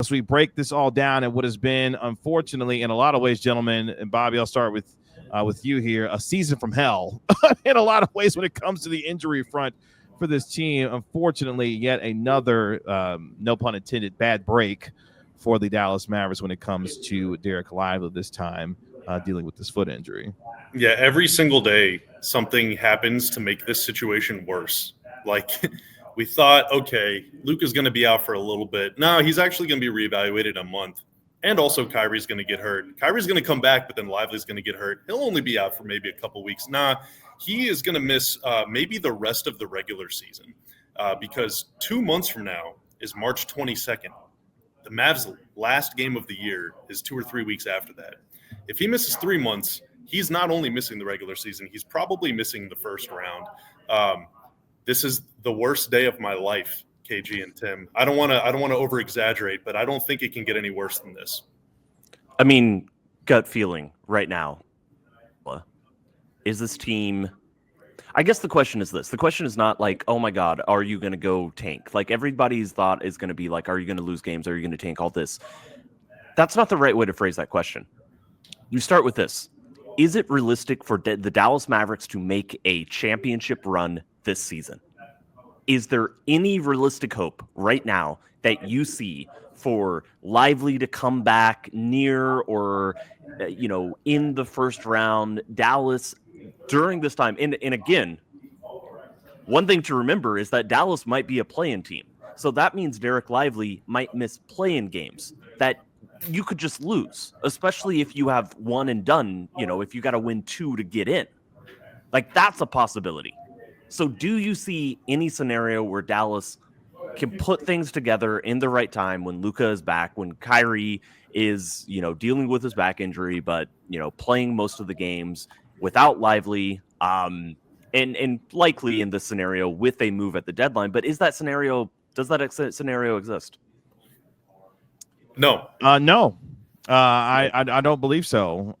As we break this all down and what has been, unfortunately, in a lot of ways, gentlemen, and Bobby, I'll start with you here, a season from hell in a lot of ways when it comes to the injury front for this team. Unfortunately, yet another, no pun intended, bad break for the Dallas Mavericks when it comes to Dereck Lively this time dealing with this foot injury. Yeah, every single day something happens to make this situation worse. Like we thought, okay, Luke is going to be out for a little bit. No, he's actually going to be reevaluated in a month. And also Kyrie's going to get hurt. Kyrie's going to come back, but then Lively's going to get hurt. He'll only be out for maybe a couple weeks. Nah, he is going to miss maybe the rest of the regular season because 2 months from now is March 22nd. The Mavs' last game of the year is 2 or 3 weeks after that. If he misses 3 months, he's not only missing the regular season, he's probably missing the first round. This is the worst day of my life, KG and Tim. I don't want to over exaggerate, but I don't think it can get any worse than this. I mean, gut feeling right now. Is this team? I guess the question is this. The question is not like, oh my God, are you going to go tank? Like everybody's thought is going to be like, are you going to lose games? Are you going to tank all this? That's not the right way to phrase that question. You start with this. Is it realistic for the Dallas Mavericks to make a championship run this season? Is there any realistic hope right now that you see for Lively to come back near or, in the first round? Dallas during this time, and again, one thing to remember is that Dallas might be a play-in team. So that means Dereck Lively might miss play-in games that you could just lose, especially if you have one and done, if you got to win 2 to get in. Like, that's a possibility. So do you see any scenario where Dallas can put things together in the right time when Luka is back, when Kyrie is, dealing with his back injury, but, playing most of the games without Lively, and likely in this scenario with a move at the deadline? But does that scenario exist? No. No. I don't believe so.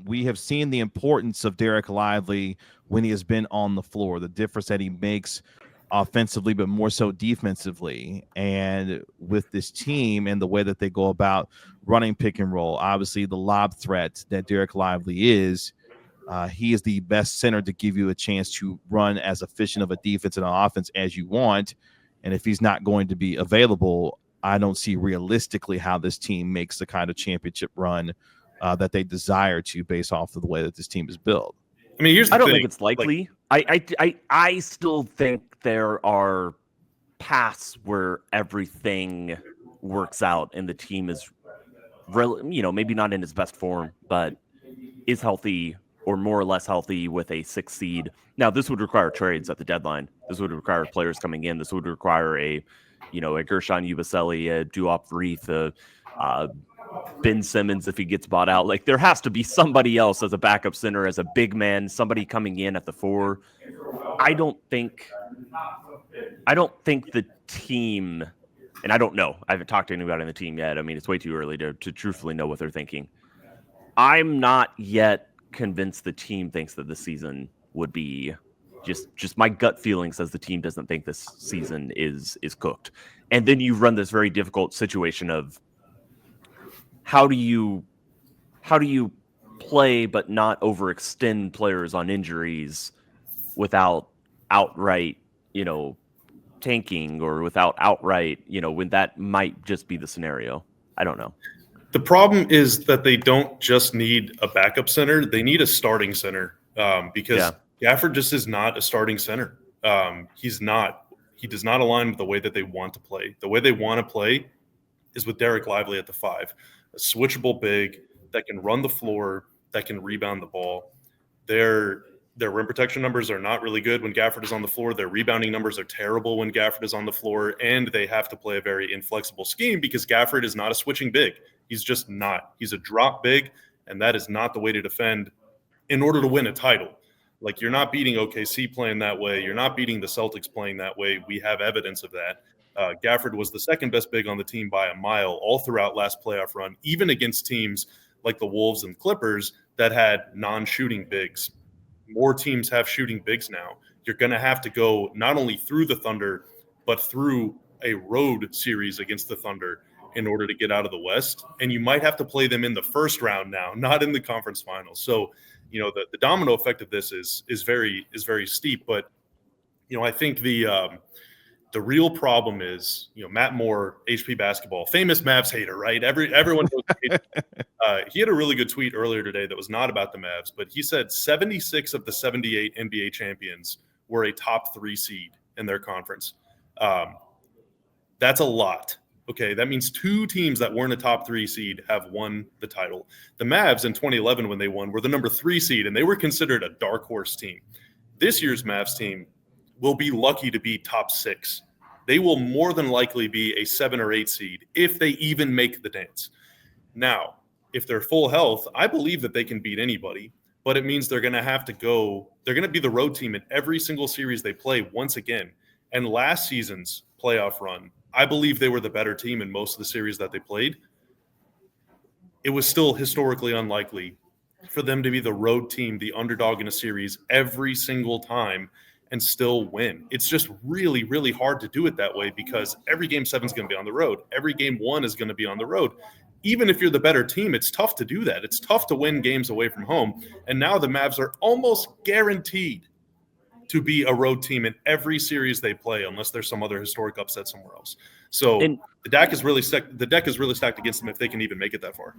We have seen the importance of Dereck Lively when he has been on the floor, the difference that he makes offensively, but more so defensively. And with this team and the way that they go about running pick and roll, obviously the lob threat that Dereck Lively is, he is the best center to give you a chance to run as efficient of a defense and an offense as you want. And if he's not going to be available, I don't see realistically how this team makes the kind of championship run that they desire to, based off of the way that this team is built. I mean, I don't think it's likely. I still think there are paths where everything works out and the team is, maybe not in its best form, but is healthy or more or less healthy with a 6th seed. Now, this would require trades at the deadline. This would require players coming in. This would require a Gershon Yabusele, a Duop Reith, Ben Simmons if he gets bought out. Like, there has to be somebody else as a backup center, as a big man, somebody coming in at the 4. I don't think the team, and I don't know. I haven't talked to anybody on the team yet. I mean, it's way too early to truthfully know what they're thinking. I'm not yet convinced the team thinks that this season would be just my gut feeling says the team doesn't think this season is cooked. And then you run this very difficult situation of how do you play but not overextend players on injuries without outright, tanking, or without outright, when that might just be the scenario. I don't know. The problem is that they don't just need a backup center. They need a starting center because Gafford just is not a starting center. He's not. He does not align with the way that they want to play. The way they want to play is with Dereck Lively at the 5, a switchable big that can run the floor, that can rebound the ball. Their rim protection numbers are not really good when Gafford is on the floor. Their rebounding numbers are terrible when Gafford is on the floor, and they have to play a very inflexible scheme because Gafford is not a switching big. He's just not. He's a drop big, and that is not the way to defend in order to win a title. Like, you're not beating OKC playing that way. You're not beating the Celtics playing that way. We have evidence of that. Gafford was the second best big on the team by a mile all throughout last playoff run, even against teams like the Wolves and Clippers that had non-shooting bigs. More teams have shooting bigs now. You're going to have to go not only through the Thunder, but through a road series against the Thunder in order to get out of the West, and you might have to play them in the first round now, not in the conference finals. So, the domino effect of this is very steep. But, I think the real problem is, Matt Moore, HP Basketball, famous Mavs hater, right? Everyone knows. He had a really good tweet earlier today that was not about the Mavs, but he said 76 of the 78 NBA champions were a top 3 seed in their conference. That's a lot. Okay, that means 2 teams that weren't a top 3 seed have won the title. The Mavs in 2011, when they won, were the number 3 seed, and they were considered a dark horse team. This year's Mavs team will be lucky to be top 6. They will more than likely be a 7 or 8 seed if they even make the dance. Now, if they're full health, I believe that they can beat anybody, but it means they're going to have to go. They're going to be the road team in every single series they play once again. And last season's playoff run, I believe they were the better team in most of the series that they played. It was still historically unlikely for them to be the road team, the underdog in a series every single time and still win. It's just really, really hard to do it that way because every game 7 is going to be on the road. Every game 1 is going to be on the road. Even if you're the better team, it's tough to do that. It's tough to win games away from home. And now the Mavs are almost guaranteed to be a road team in every series they play, unless there's some other historic upset somewhere else. So the deck is really stacked against them if they can even make it that far.